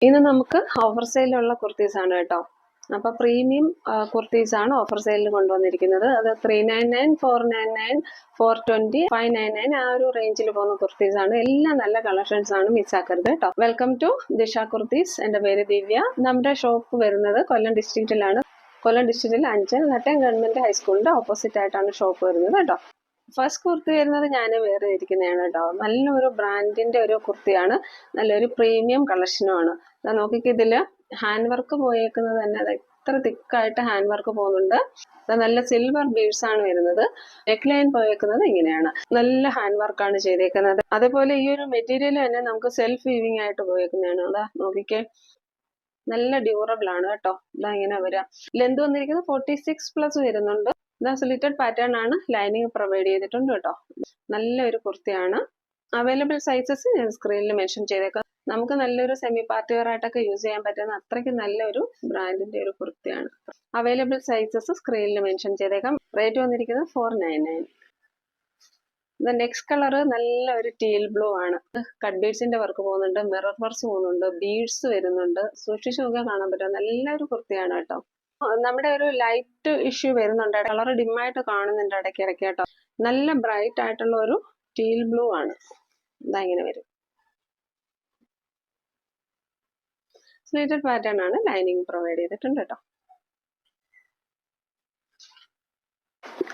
ഇന്ന് നമുക്ക് ഓഫർ സെയിലുള്ള കുർത്തീസ് ആണ് കേട്ടോ. അപ്പൊ പ്രീമിയം കുർത്തീസ് ആണ് ഓഫർ സെയിലിൽ കൊണ്ടുവന്നിരിക്കുന്നത്. അത് 399, 499, 420, 599 ആ ഒരു റേഞ്ചിൽ പോകുന്ന കുർത്തീസ് ആണ്. എല്ലാം നല്ല കളക്ഷൻസ് ആണ്, മിസ്സാക്കരുത് കേട്ടോ. വെൽക്കം ടു ദിശ കുർത്തീസ്. എന്റെ പേര് ദിവ്യ. നമ്മുടെ ഷോപ്പ് വരുന്നത് കൊല്ലം ഡിസ്ട്രിക്റ്റിലാണ്. കൊല്ലം ഡിസ്ട്രിക്റ്റിൽ 5 നെട്ടയം ഗവൺമെന്റ് ഹൈസ്കൂളിന്റെ ഓപ്പോസിറ്റ് ആയിട്ടാണ് ഷോപ്പ് വരുന്നത് കേട്ടോ. ഫസ്റ്റ് കുർത്തി വരുന്നത് ഞാൻ വേറെ ഇരിക്കുന്നതാണ് കേട്ടോ. നല്ലൊരു ബ്രാൻഡിന്റെ ഒരു കുർത്തിയാണ്, നല്ലൊരു പ്രീമിയം കളക്ഷനുമാണ്. നോക്കിക്ക്, ഇതില് ഹാൻഡ് വർക്ക് പോയേക്കുന്നത് തന്നെ എത്ര തിക്കായിട്ട് ഹാൻഡ് വർക്ക് പോകുന്നുണ്ട്. നല്ല സിൽവർ ബീഡ്സ് ആണ് വരുന്നത്. നെക്ക് ലൈൻ പോയേക്കുന്നത് ഇങ്ങനെയാണ്, നല്ല ഹാൻഡ് വർക്കാണ് ചെയ്തേക്കുന്നത്. അതേപോലെ ഈ ഒരു മെറ്റീരിയൽ തന്നെ നമുക്ക് സെൽഫ് വീവിങ് ആയിട്ട് പോയേക്കുന്നതാണ്. അതാ നോക്കിക്കേ, നല്ല ഡ്യൂറബിൾ ആണ് കേട്ടോ. ഇതാ ഇങ്ങനെ വരാം. ലെന്ത് വന്നിരിക്കുന്നത് 46+ വരുന്നുണ്ട്. ഇതാ സ്ലിറ്റഡ് പാറ്റേൺ ആണ്, ലൈനിങ് പ്രൊവൈഡ് ചെയ്തിട്ടുണ്ട് കേട്ടോ. നല്ലൊരു കുർത്തിയാണ്. അവൈലബിൾ സൈസസ് ഞാൻ സ്ക്രീനിൽ മെൻഷൻ ചെയ്തേക്കാം. നമുക്ക് നല്ലൊരു സെമി പാർട്ടി വെയർ ആയിട്ടൊക്കെ യൂസ് ചെയ്യാൻ പറ്റുന്ന അത്രയ്ക്ക് നല്ലൊരു ബ്രാൻഡിന്റെ ഒരു കുർത്തിയാണ്. അവൈലബിൾ സൈസസ് സ്ക്രീനിൽ മെൻഷൻ ചെയ്തേക്കാം. റേറ്റ് വന്നിരിക്കുന്നത് 499. നെക്സ്റ്റ് കളർ നല്ല ഒരു ടീൽ ബ്ലൂ ആണ്. കട്ട് ബീഡ്സിന്റെ വർക്ക് പോകുന്നുണ്ട്, മിറർ വർക്ക്സ് പോകുന്നുണ്ട്, ബീഡ്സ് വരുന്നുണ്ട്. സൂക്ഷിച്ചു നോക്കിയാൽ കാണാൻ പറ്റും, നല്ലൊരു കുർത്തിയാണ് കേട്ടോ. നമ്മുടെ ഒരു ലൈറ്റ് ഇഷ്യൂ വരുന്നുണ്ട്, കളർ ഡിമ്മായിട്ട് കാണുന്നുണ്ട് ഇടയ്ക്ക് കേട്ടോ. നല്ല ബ്രൈറ്റ് ആയിട്ടുള്ള ഒരു ടീൽ ബ്ലൂ ആണ്. ഇതാ ഇങ്ങനെ വരും. സ്ലീറ്റഡ് പാറ്റേൺ ആണ്, ലൈനിങ് പ്രൊവൈഡ് ചെയ്തിട്ടുണ്ട് കേട്ടോ.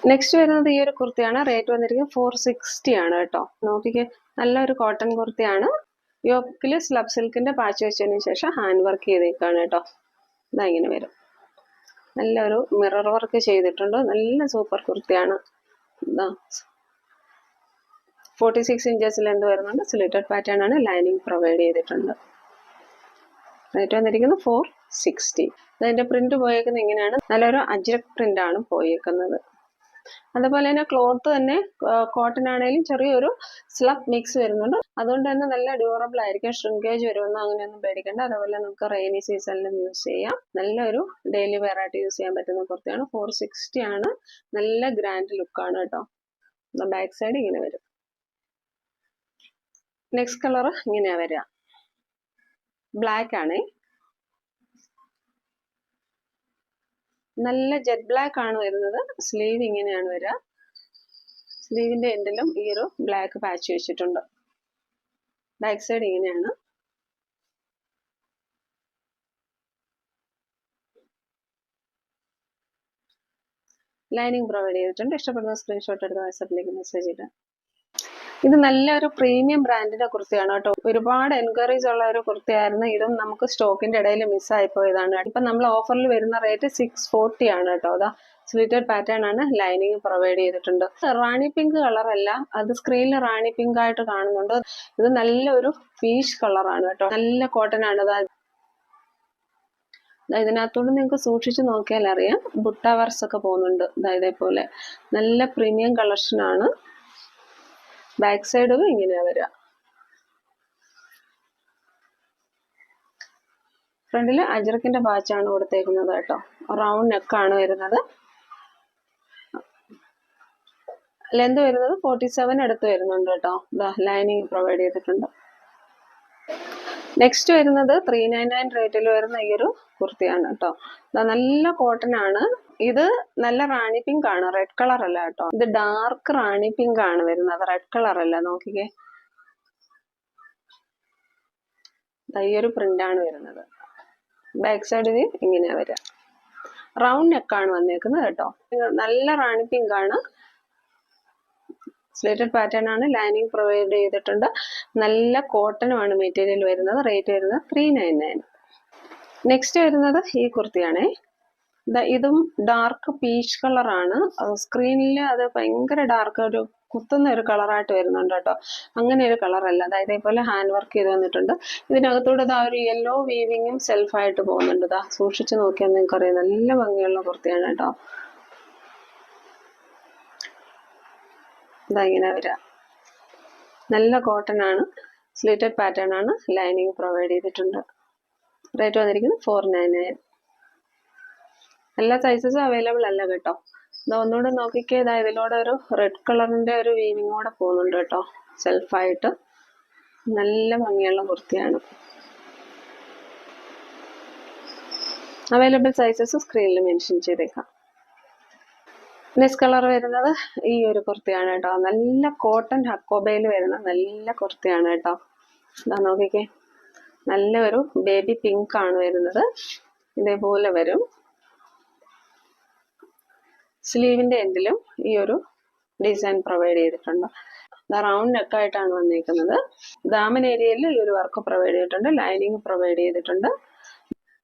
നെക്സ്റ്റ് വരുന്നത് ഈ ഒരു കുർത്തിയാണ്. റേറ്റ് വന്നിരിക്കുന്നത് 460 ആണ് കേട്ടോ. നോക്കിക്ക്, നല്ലൊരു കോട്ടൺ കുർത്തിയാണ്. യോക്കില് സ്ലബ് സിൽക്കിന്റെ പാച്ച് വെച്ചതിന് ശേഷം ഹാൻഡ് വർക്ക് ചെയ്തേക്കാണ് കേട്ടോ. ഇതാ ഇങ്ങനെ വരും. നല്ലൊരു മിറർ വർക്ക് ചെയ്തിട്ടുണ്ട്. നല്ല സൂപ്പർ കുർത്തിയാണ്. 46 ഇഞ്ചസ് ലെന്ത് വരുന്നുണ്ട്. സ്ലിറ്റഡ് പാറ്റേൺ ആണ്, ലൈനിങ് പ്രൊവൈഡ് ചെയ്തിട്ടുണ്ട്. റേറ്റ് വന്നിരിക്കുന്നത് 460. അതിന്റെ പ്രിന്റ് പോയേക്കുന്നത് ഇങ്ങനെയാണ്, നല്ലൊരു അജ്രക് പ്രിന്റ് ആണ് പോയേക്കുന്നത്. അതുപോലെ തന്നെ ക്ലോത്ത് തന്നെ കോട്ടൺ ആണെങ്കിലും ചെറിയൊരു സ്ലബ് മിക്സ് വരുന്നുണ്ട്. അതുകൊണ്ട് തന്നെ നല്ല ഡ്യൂറബിൾ ആയിരിക്കും. ഷ്രിങ്കേജ് വരുമെന്നോ അങ്ങനെയൊന്നും പേടിക്കേണ്ട. അതുപോലെ നമുക്ക് റെയിനി സീസണിലും യൂസ് ചെയ്യാം. നല്ലൊരു ഡെയിലി വെയർ ആയിട്ട് യൂസ് ചെയ്യാൻ പറ്റുന്ന കുർത്തിയാണ്. 460 ആണ്. നല്ല ഗ്രാൻഡ് ലുക്കാണ് കേട്ടോ. ബാക്ക് സൈഡ് ഇങ്ങനെ വരും. നെക്സ്റ്റ് കളർ ഇങ്ങനെയാ വരിക, ബ്ലാക്ക് ആണ്. നല്ല ജെറ്റ് ബ്ലാക്ക് ആണ് വരുന്നത്. സ്ലീവ് ഇങ്ങനെയാണ് വരിക. സ്ലീവിന്റെ എൻഡിലും ഈ ഒരു ബ്ലാക്ക് പാച്ച് വെച്ചിട്ടുണ്ട്. ബാക്ക് സൈഡ് ഇങ്ങനെയാണ്. ലൈനിങ് പ്രൊവൈഡ് ചെയ്തിട്ടുണ്ട്. ഇഷ്ടപ്പെടുന്ന സ്ക്രീൻഷോട്ട് എടുത്ത് വാട്സാപ്പിലേക്ക് മെസ്സേജ് ഇടാം. ഇത് നല്ലൊരു പ്രീമിയം ബ്രാൻഡിന്റെ കുർത്തിയാണ് കേട്ടോ. ഒരുപാട് എൻക്വയറീസ് ഉള്ള ഒരു കുർത്തിയായിരുന്നു. ഇതും നമുക്ക് സ്റ്റോക്കിന്റെ ഇടയിൽ മിസ്സായി പോയതാണ്. ഇപ്പൊ നമ്മൾ ഓഫറിൽ വരുന്ന റേറ്റ് 640 ആണ് കേട്ടോ. അതാ സ്ലിറ്റഡ് പാറ്റേൺ ആണ്, ലൈനിങ് പ്രൊവൈഡ് ചെയ്തിട്ടുണ്ട്. റാണി പിങ്ക് കളർ അല്ല, അത് സ്ക്രീനിൽ റാണി പിങ്ക് ആയിട്ട് കാണുന്നുണ്ട്. ഇത് നല്ലൊരു പീച്ച് കളറാണ് കേട്ടോ. നല്ല കോട്ടൺ ആണ്. ഇതിനകത്തോട് നിങ്ങൾക്ക് സൂക്ഷിച്ചു നോക്കിയാൽ അറിയാം, ബുട്ട വർക്ക്സ് ഒക്കെ പോകുന്നുണ്ട്. ഇതേപോലെ നല്ല പ്രീമിയം കളക്ഷൻ ആണ്. ബാക്ക് സൈഡും ഇങ്ങനെയാ വരിക. ഫ്രണ്ടില് അജ്രക്കിന്റെ പാച്ചാണ് കൊടുത്തേക്കുന്നത് കേട്ടോ. റൗണ്ട് നെക്കാണ് വരുന്നത്. ലെന്ത് വരുന്നത് 47 അടുത്ത് വരുന്നുണ്ട് കേട്ടോ. ലൈനിങ് പ്രൊവൈഡ് ചെയ്തിട്ടുണ്ട്. നെക്സ്റ്റ് വരുന്നത് 399 റേറ്റിൽ വരുന്ന ഈ ഒരു കുർത്തിയാണ് കേട്ടോ. നല്ല കോട്ടൺ ആണ്. ഇത് നല്ല റാണി പിങ്ക് ആണ്, റെഡ് കളർ അല്ല കേട്ടോ. ഇത് ഡാർക്ക് റാണി പിങ്ക് ആണ് വരുന്നത്, റെഡ് കളർ അല്ല. നോക്കിക്കേ, ഈ ഒരു പ്രിന്റ് ആണ് വരുന്നത്. ബാക്ക് സൈഡിൽ ഇങ്ങനെയാ വരിക. റൗണ്ട് നെക്കാണ് വന്നേക്കുന്നത് കേട്ടോ. നല്ല റാണി പിങ്ക് ആണ്. സ്ലിറ്റഡ് പാറ്റേൺ ആണ്, ലൈനിങ് പ്രൊവൈഡ് ചെയ്തിട്ടുണ്ട്. നല്ല കോട്ടനുമാണ് മെറ്റീരിയൽ വരുന്നത്. റേറ്റ് വരുന്നത് 399. നെക്സ്റ്റ് വരുന്നത് ഈ കുർത്തിയാണേ. ഇതും ഡാർക്ക് പീച്ച് കളറാണ്. സ്ക്രീനിൽ അത് ഭയങ്കര ഡാർക്ക്, ഒരു കുത്തുന്ന ഒരു കളറായിട്ട് വരുന്നുണ്ട് കേട്ടോ. അങ്ങനെ ഒരു കളറല്ല. അതായത് ഇതേപോലെ ഹാൻഡ് വർക്ക് ചെയ്ത് വന്നിട്ടുണ്ട്. ഇതിനകത്തൂടെ ഒരു യെല്ലോ വീവിങ്ങും സെൽഫായിട്ട് പോകുന്നുണ്ട്. സൂക്ഷിച്ചു നോക്കിയാൽ നിങ്ങൾക്ക് അറിയാം, നല്ല ഭംഗിയുള്ള കുർത്തിയാണ് കേട്ടോ. ഇങ്ങനെ വരിക. നല്ല കോട്ടൺ ആണ്, സ്ലിറ്റഡ് പാറ്റേൺ ആണ്, ലൈനിങ് പ്രൊവൈഡ് ചെയ്തിട്ടുണ്ട്. റേറ്റ് വന്നിരിക്കുന്നത് 499. എല്ലാ സൈസസും അവൈലബിൾ അല്ല കേട്ടോ. ഒന്നുകൂടെ നോക്കിക്കേ, ഇതിലൂടെ ഒരു റെഡ് കളറിന്റെ ഒരു വീവിങ് കൂടെ പോകുന്നുണ്ട് കേട്ടോ, സെൽഫായിട്ട്. നല്ല ഭംഗിയുള്ള കുർത്തിയാണ്. അവൈലബിൾ സൈസസ് സ്ക്രീനിൽ മെൻഷൻ ചെയ്തേക്കാം. നെക്സ്റ്റ് കളർ വരുന്നത് ഈ ഒരു കുർത്തിയാണ് കേട്ടോ. നല്ല കോട്ടൺ ഹക്കോബയിൽ വരുന്ന നല്ല കുർത്തിയാണ് കേട്ടോ. ഇതാ നോക്കിക്കേ, നല്ല ഒരു ബേബി പിങ്ക് ആണ് വരുന്നത്. ഇതേപോലെ വരും. സ്ലീവിന്റെ എൻഡിലും ഈ ഒരു ഡിസൈൻ പ്രൊവൈഡ് ചെയ്തിട്ടുണ്ട്. റൗണ്ട് നെക്കായിട്ടാണ് വന്നിരിക്കുന്നത്. ദാമൻ ഏരിയയിൽ ഈ ഒരു വർക്ക് പ്രൊവൈഡ് ചെയ്തിട്ടുണ്ട്. ലൈനിങ് പ്രൊവൈഡ് ചെയ്തിട്ടുണ്ട്.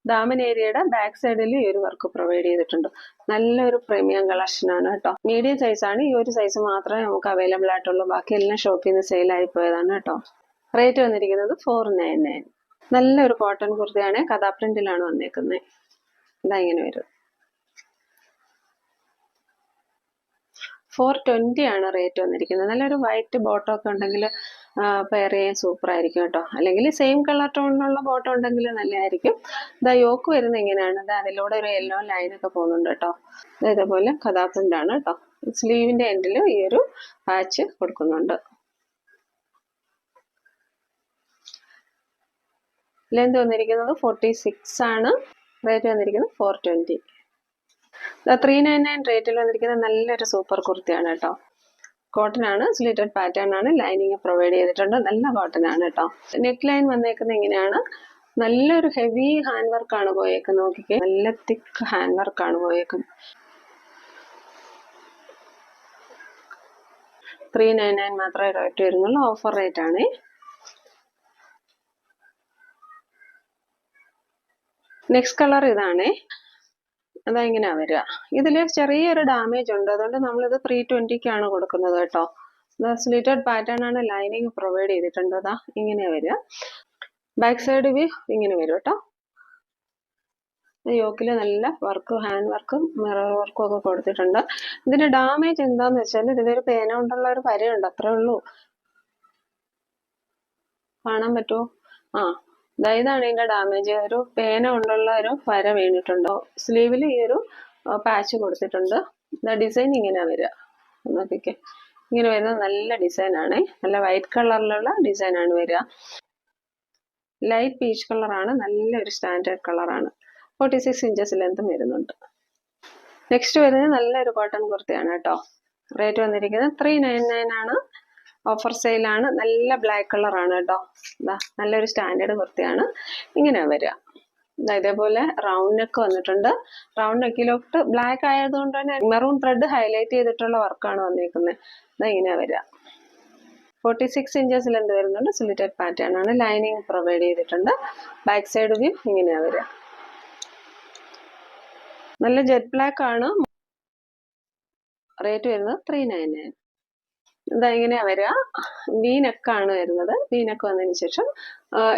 ദാമൻ ഏരിയയുടെ ബാക്ക് സൈഡിൽ ഈ ഒരു വർക്ക് പ്രൊവൈഡ് ചെയ്തിട്ടുണ്ട്. നല്ലൊരു പ്രീമിയം കളക്ഷൻ ആണ് കേട്ടോ. മീഡിയം സൈസ് ആണ്. ഈ ഒരു സൈസ് മാത്രമേ നമുക്ക് അവൈലബിൾ ആയിട്ടുള്ളൂ. ബാക്കി എല്ലാം ഷോപ്പിൽ നിന്ന് സെയിലായി പോയതാണ് കേട്ടോ. റേറ്റ് വന്നിരിക്കുന്നത് 499. നല്ലൊരു കോട്ടൺ കുർത്തിയാണ്. കഥാ പ്രിന്റിലാണ് വന്നേക്കുന്നത്. ഇതാ ഇങ്ങനെ വരും. 420 ആണ് റേറ്റ് വന്നിരിക്കുന്നത്. നല്ലൊരു വൈറ്റ് ബോട്ടം ഒക്കെ ഉണ്ടെങ്കിൽ പെയർ ചെയ്യാൻ സൂപ്പർ ആയിരിക്കും കേട്ടോ. അല്ലെങ്കിൽ സെയിം കളർ ടോണിലുള്ള ബോട്ടം ഉണ്ടെങ്കിൽ നല്ലതായിരിക്കും. ഇതാ യോക്ക് വരുന്നത് ഇങ്ങനെയാണ്. ഇത് അതിലൂടെ ഒരു യെല്ലോ ലൈനൊക്കെ പോകുന്നുണ്ട് കേട്ടോ. ഇതേപോലെ കഥാ പ്രിന്റ് ആണ് കേട്ടോ. സ്ലീവിന്റെ എൻഡിൽ ഈ ഒരു പാച്ച് കൊടുക്കുന്നുണ്ട്. ലെന്ത് വന്നിരിക്കുന്നത് 46 ആണ്. റേറ്റ് വന്നിരിക്കുന്നത് 420. 399 റേറ്റിൽ വന്നിരിക്കുന്ന നല്ലൊരു സൂപ്പർ കുർത്തിയാണ് കേട്ടോ. കോട്ടൺ ആണ്. സ്ലിറ്റഡ് പാറ്റേൺ ആണ്. ലൈനിങ് പ്രൊവൈഡ് ചെയ്തിട്ടുണ്ട്. നല്ല കോട്ടൺ ആണ് കേട്ടോ. നെക്ക് ലൈൻ വന്നേക്കുന്നത് ഇങ്ങനെയാണ്. നല്ലൊരു ഹെവി ഹാൻഡ് വർക്ക് ആണ് പോയേക്കുന്നത്. നോക്കിക്കേ, നല്ല തിക്ക് ഹാൻഡ് വർക്ക് ആണ് പോയേക്കുന്നത്. 399 മാത്രമേ റേറ്റ് വരുന്നുള്ളൂ. ഓഫർ റേറ്റ് ആണ്. നെക്സ്റ്റ് കളർ ഇതാണ്. അതാ ഇങ്ങനെയാ വരിക. ഇതിൽ ചെറിയൊരു ഡാമേജ് ഉണ്ട്. അതുകൊണ്ട് നമ്മളിത് 320 കൊടുക്കുന്നത് കേട്ടോ. സ്ലിറ്റഡ് പാറ്റേൺ ആണ്. ലൈനിങ് പ്രൊവൈഡ് ചെയ്തിട്ടുണ്ട്. അതാ ഇങ്ങനെയാ വരിക. ബാക്ക് സൈഡ് വ്യൂ ഇങ്ങനെ വരും കേട്ടോ. യോക്കില് നല്ല വർക്ക്, ഹാൻഡ് വർക്കും മിറർ വർക്കും ഒക്കെ കൊടുത്തിട്ടുണ്ട്. ഇതിന്റെ ഡാമേജ് എന്താന്ന് വെച്ചാൽ ഇതിലൊരു പേന കൊണ്ടുള്ള ഒരു വരയുണ്ട്, അത്രേ ഉള്ളൂ. കാണാൻ പറ്റുമോ? ഇതാണ് ഇതിന്റെ ഡാമേജ്. ഒരു പേന കൊണ്ടുള്ള ഒരു വര വീണിട്ടുണ്ടോ. സ്ലീവിൽ ഈ ഒരു പാച്ച് കൊടുത്തിട്ടുണ്ട്. ഡിസൈൻ ഇങ്ങനെ വരിക. നോക്കിക്കേ, ഇങ്ങനെ വരുന്നത് നല്ല ഡിസൈൻ ആണ്. നല്ല വൈറ്റ് കളറിലുള്ള ഡിസൈൻ ആണ് വരിക. ലൈറ്റ് പീച്ച് കളറാണ്. നല്ലൊരു സ്റ്റാൻഡേർഡ് കളറാണ്. 46 ഇഞ്ചസ് ലെങ്തും വരുന്നുണ്ട്. നെക്സ്റ്റ് വരുന്നത് നല്ലൊരു കോട്ടൺ കുർത്തിയാണ് കേട്ടോ. റേറ്റ് വന്നിരിക്കുന്നത് 399 ആണ്. ഓഫർ സെയിലാണ്. നല്ല ബ്ലാക്ക് കളറാണ് കേട്ടോ. നല്ലൊരു സ്റ്റാൻഡേർഡ് കുർത്തിയാണ്. ഇങ്ങനെ വരിക. ഇതേപോലെ റൗണ്ട് നെക്ക് വന്നിട്ടുണ്ട്. റൗണ്ട് നെക്കിലോട്ട് ബ്ലാക്ക് ആയതുകൊണ്ട് തന്നെ മെറൂൺ ത്രെഡ് ഹൈലൈറ്റ് ചെയ്തിട്ടുള്ള വർക്കാണ് വന്നിരിക്കുന്നത്. ഇങ്ങനെ വരിക. 46 ഇഞ്ചസ് ലെന്ത് വരുന്നുണ്ട്. സ്ലിറ്റഡ് പാറ്റേൺ ആണ്. ലൈനിങ് പ്രൊവൈഡ് ചെയ്തിട്ടുണ്ട്. ബാക്ക് സൈഡ് വ്യൂ ഇങ്ങനെയാ വരിക. നല്ല ജെറ്റ് ബ്ലാക്ക് ആണ്. റേറ്റ് വരുന്നത് 399. ഇങ്ങനെയാ വരിക. വി നെക്കാണ് വരുന്നത്. വി നെക്ക് വന്നതിന് ശേഷം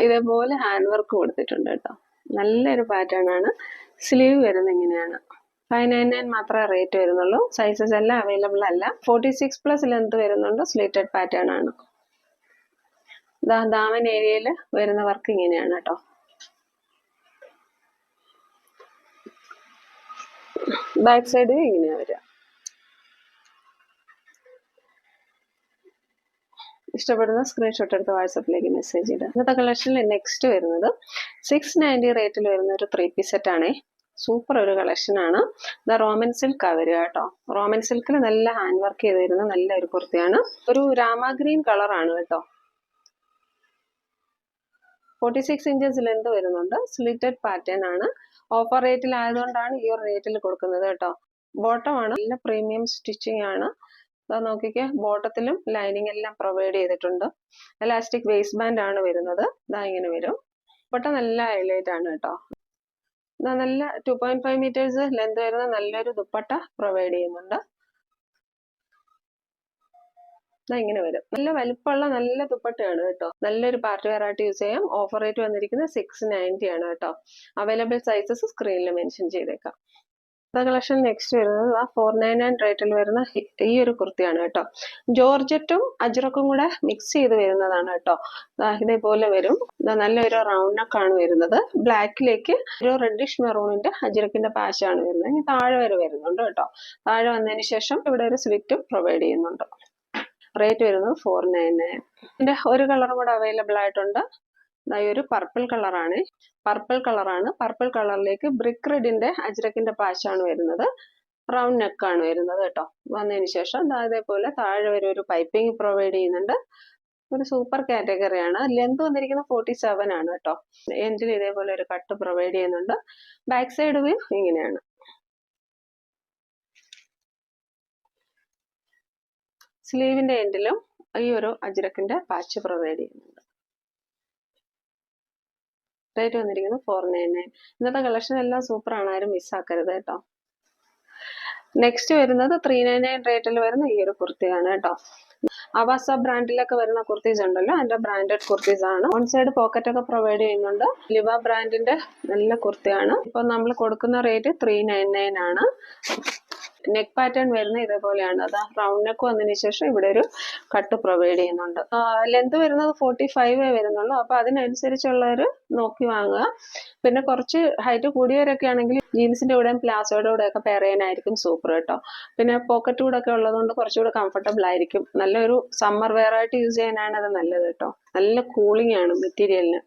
ഇതേപോലെ ഹാൻഡ് വർക്ക് കൊടുത്തിട്ടുണ്ട് കേട്ടോ. നല്ലൊരു പാറ്റേൺ ആണ്. സ്ലീവ് വരുന്നത് ഇങ്ങനെയാണ്. 599 മാത്രമേ റേറ്റ് വരുന്നുള്ളൂ. സൈസസ് എല്ലാം അവൈലബിൾ അല്ല. 46+ ലെങ്ത് വരുന്നുണ്ട്. സ്ലിറ്റഡ് പാറ്റേൺ ആണ്. ദാമൻ ഏരിയയിൽ വരുന്ന വർക്ക് ഇങ്ങനെയാണ് കേട്ടോ. ബാക്ക് സൈഡ് ഇങ്ങനെയാ വരിക. ഇഷ്ടപ്പെടുന്ന സ്ക്രീൻഷോട്ട് എടുത്ത് വാട്സപ്പിലേക്ക് മെസ്സേജ് ഇടുക. ഇന്നത്തെ കളക്ഷനിൽ നെക്സ്റ്റ് വരുന്നത് 690 റേറ്റിൽ വരുന്ന ഒരു 3 പീസ് സെറ്റ് ആണേ. സൂപ്പർ ഒരു കളക്ഷൻ ആണ്. റോമൻ സിൽക്ക് വരിക കേട്ടോ. റോമൻ സിൽക്കിൽ നല്ല ഹാൻഡ് വർക്ക് ചെയ്ത് വരുന്ന നല്ല ഒരു കുർത്തിയാണ്. ഒരു രാമ ഗ്രീൻ കളറാണ് കേട്ടോ. 46 ഇഞ്ചസ് ലെന്ത് വരുന്നുണ്ട്. സ്ലിറ്റഡ് പാറ്റേൺ ആണ്. ഓഫർ റേറ്റിൽ ആയതുകൊണ്ടാണ് ഈ ഒരു റേറ്റിൽ കൊടുക്കുന്നത് കേട്ടോ. ബോട്ടം ആണ്. നല്ല പ്രീമിയം സ്റ്റിച്ചിങ് ആണ്. നോക്കിക്കേ, ബോട്ടത്തിലും ലൈനിങ് എല്ലാം പ്രൊവൈഡ് ചെയ്തിട്ടുണ്ട്. എലാസ്റ്റിക് വേസ്റ്റ് ബാൻഡ് ആണ് വരുന്നത്. ഇങ്ങനെ വരും. ബോട്ടം നല്ല ഹൈലൈറ്റ് ആണ് കേട്ടോ. നല്ല 2.5 മീറ്റേഴ്സ് ലെന്ത് വരുന്ന നല്ലൊരു ദുപ്പട്ട പ്രൊവൈഡ് ചെയ്യുന്നുണ്ട്. ഇങ്ങനെ വരും. നല്ല വലിപ്പമുള്ള നല്ല ദുപ്പട്ടയാണ് കേട്ടോ. നല്ലൊരു പാർട്ടി വെയർ ആയിട്ട് യൂസ് ചെയ്യാം. ഓഫർ റേറ്റ് വന്നിരിക്കുന്നത് 690 ആണ് കേട്ടോ. അവൈലബിൾ സൈസസ് സ്ക്രീനിൽ മെൻഷൻ ചെയ്തേക്കാം. കളക്ഷൻ നെക്സ്റ്റ് വരുന്നത് 499 റേറ്റിൽ വരുന്ന ഈ ഒരു കുർത്തിയാണ് കേട്ടോ. ജോർജറ്റും അജ്രക്കും കൂടെ മിക്സ് ചെയ്ത് വരുന്നതാണ് കേട്ടോ. ഇതേപോലെ വരും. നല്ലൊരു റൗണ്ട് നെക്കാണ് വരുന്നത്. ബ്ലാക്കിലേക്ക് ഒരു റെഡിഷ് മെറൂണിന്റെ അജ്രക്കിന്റെ പാച്ചാണ് വരുന്നത്. ഇനി താഴെ വരെ വരുന്നുണ്ട് കേട്ടോ. താഴെ വന്നതിന് ശേഷം ഇവിടെ ഒരു സ്ലിറ്റും പ്രൊവൈഡ് ചെയ്യുന്നുണ്ട്. റേറ്റ് വരുന്നത് 499. ഇതിന്റെ ഒരു കളറും കൂടെ അവൈലബിൾ ആയിട്ടുണ്ട്. ഇതായി ഒരു പർപ്പിൾ കളറാണ്. പർപ്പിൾ കളറാണ്. പർപ്പിൾ കളറിലേക്ക് ബ്രിക്ക് റെഡിന്റെ അജ്രക്കിന്റെ പാച്ചാണ് വരുന്നത്. റൗണ്ട് നെക്കാണ് വരുന്നത് കേട്ടോ. വന്നതിന് ശേഷം അതേപോലെ താഴെ വരെ ഒരു പൈപ്പിംഗ് പ്രൊവൈഡ് ചെയ്യുന്നുണ്ട്. ഒരു സൂപ്പർ കാറ്റഗറിയാണ്. ലെന്ത് വന്നിരിക്കുന്നത് 47 ആണ് കേട്ടോ. എൻഡിൽ ഇതേപോലെ ഒരു കട്ട് പ്രൊവൈഡ് ചെയ്യുന്നുണ്ട്. ബാക്ക് സൈഡ് വ്യൂ ഇങ്ങനെയാണ്. സ്ലീവിന്റെ എൻഡിലും ഈ ഒരു അജ്രക്കിന്റെ പാച്ച് പ്രൊവൈഡ് ചെയ്യുന്നുണ്ട്. റേറ്റ് വന്നിരിക്കുന്നത് 499. ഇന്നത്തെ കളക്ഷൻ എല്ലാം സൂപ്പറാണ്, ആരും മിസ്സാക്കരുത് കേട്ടോ. നെക്സ്റ്റ് വരുന്നത് 399 റേറ്റിൽ വരുന്ന ഈ ഒരു കുർത്തിയാണ് കേട്ടോ. അവാസ ബ്രാൻഡിലൊക്കെ വരുന്ന കുർത്തീസ് ഉണ്ടല്ലോ, അതിന്റെ ബ്രാൻഡഡ് കുർത്തീസ് ആണ്. ഓൺ സൈഡ് പോക്കറ്റ് ഒക്കെ പ്രൊവൈഡ് ചെയ്യുന്നുണ്ട്. ലിവ ബ്രാൻഡിന്റെ നല്ല കുർത്തിയാണ്. ഇപ്പൊ നമ്മൾ കൊടുക്കുന്ന റേറ്റ് 399 ആണ്. നെക്ക് പാറ്റേൺ വരുന്ന ഇതേപോലെയാണ്. അതാ റൗണ്ട് നെക്ക് വന്നതിന് ശേഷം ഇവിടെ ഒരു കട്ട് പ്രൊവൈഡ് ചെയ്യുന്നുണ്ട്. ലെന്ത് വരുന്നത് 45 വരുന്നുള്ളൂ. അപ്പൊ അതിനനുസരിച്ചുള്ളവര് നോക്കി വാങ്ങുക. പിന്നെ കുറച്ച് ഹൈറ്റ് കൂടിയവരൊക്കെ ആണെങ്കിൽ ജീൻസിന്റെ കൂടെയും പ്ലാസോയുടെ കൂടെ ഒക്കെ പെയർ ചെയ്യാനായിരിക്കും സൂപ്പർ കേട്ടോ. പിന്നെ പോക്കറ്റ് കൂടെ ഒക്കെ ഉള്ളതുകൊണ്ട് കുറച്ചുകൂടെ കംഫർട്ടബിൾ ആയിരിക്കും. നല്ലൊരു സമ്മർ വെയർ ആയിട്ട് യൂസ് ചെയ്യാനാണ് അത് നല്ലത് കേട്ടോ. നല്ല കൂളിംഗ് ആണ് മെറ്റീരിയലിന്.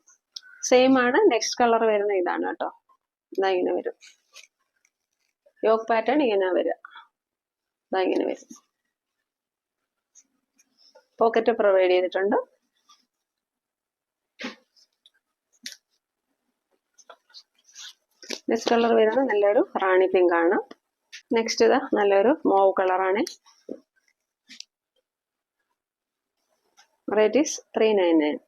സെയിം ആണ്. നെക്സ്റ്റ് കളർ വരുന്ന ഇതാണ് കേട്ടോ. ഇതാ ഇങ്ങനെ വരും. യോക്ക് പാറ്റേൺ ഇങ്ങനെ വരിക. ഇതാ ഇങ്ങനെ വരും. പോക്കറ്റ് പ്രൊവൈഡ് ചെയ്തിട്ടുണ്ട്. നെക്സ്റ്റ് കളർ വരുന്നത് നല്ലൊരു റാണി പിങ്ക് ആണ്. നെക്സ്റ്റ് ഇതാ നല്ലൊരു മോവ് കളറാണ്. Rate is 399.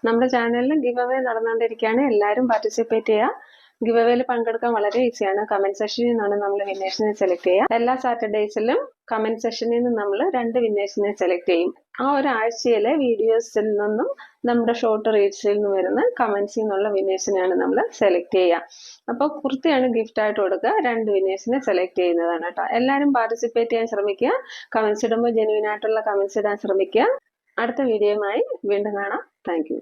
നമ്മുടെ ചാനലിൽ ഗിവ് അവേ നടന്നുകൊണ്ടിരിക്കുകയാണ്. എല്ലാവരും പാർട്ടിസിപ്പേറ്റ് ചെയ്യുക. ഗിവ് അവേയിൽ പങ്കെടുക്കാൻ വളരെ ഈസിയാണ്. കമന്റ് സെഷനിൽ നിന്നാണ് നമ്മൾ വിന്നേഴ്സിനെ സെലക്ട് ചെയ്യുക. എല്ലാ സാറ്റർഡേസിലും കമന്റ് സെഷനിൽ നിന്ന് നമ്മൾ 2 വിന്നേഴ്സിനെ സെലക്ട് ചെയ്യും. ആ ഒരാഴ്ചയിലെ വീഡിയോസിൽ നിന്നും നമ്മുടെ ഷോർട്ട് റീൽസിൽ നിന്ന് വരുന്ന കമന്റ്സിൽ നിന്നുള്ള വിന്നേഴ്സിനെയാണ് നമ്മൾ സെലക്ട് ചെയ്യുക. അപ്പോൾ കുർത്തിയാണ് ഗിഫ്റ്റ് ആയിട്ട് കൊടുക്കുക. 2 വിന്നേഴ്സിനെ സെലക്ട് ചെയ്യുന്നതാണ് കേട്ടോ. എല്ലാവരും പാർട്ടിസിപ്പേറ്റ് ചെയ്യാൻ ശ്രമിക്കുക. കമന്റ്സ് ഇടുമ്പോൾ ജെന്യുവൻ ആയിട്ടുള്ള കമന്റ്സ് ഇടാൻ ശ്രമിക്കുക. അടുത്ത വീഡിയോയുമായി വീണ്ടും കാണാം. Thank you.